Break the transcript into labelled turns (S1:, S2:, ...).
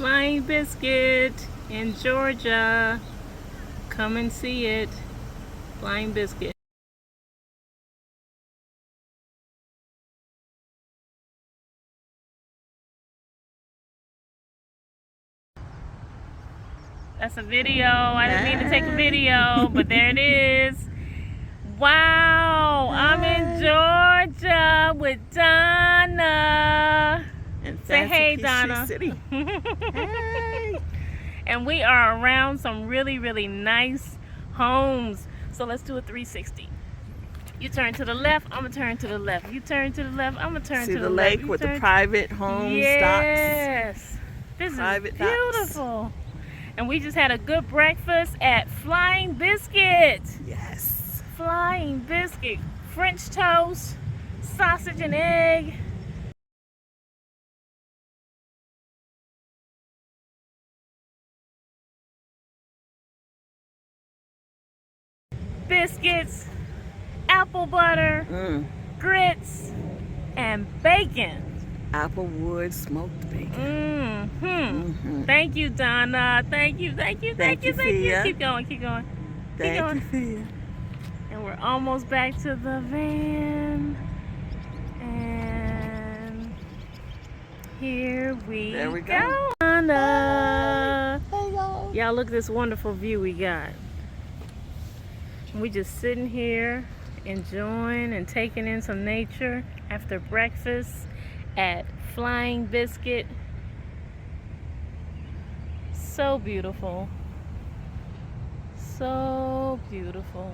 S1: Flying Biscuit in Georgia. Come and see it. Flying Biscuit. That's a video. I didn't mean to take a video, but there it is. Wow, I'm in Georgia with Donna.
S2: And
S1: say hey, Donna.
S2: City. Hey.
S1: And we are around some really, really nice homes. So let's do a 360. You turn to the left, I'm gonna turn to the left. You turn to the left, I'm gonna turn
S2: See
S1: to the
S2: the
S1: left.
S2: lake with the private homes,
S1: yes. This
S2: private
S1: is beautiful. And we just had a good breakfast at Flying Biscuit.
S2: Yes.
S1: Flying Biscuit. French toast, sausage and egg. Biscuits, apple butter, grits, and bacon.
S2: Applewood smoked bacon.
S1: Thank you, Donna. Thank you. Keep going.
S2: Thank you, Thea.
S1: And we're almost back to the van. And here we go. Donna.
S2: Hey,
S1: y'all, look at this wonderful view we got. We just sitting here enjoying and taking in some nature after breakfast at Flying Biscuit. So beautiful. So beautiful.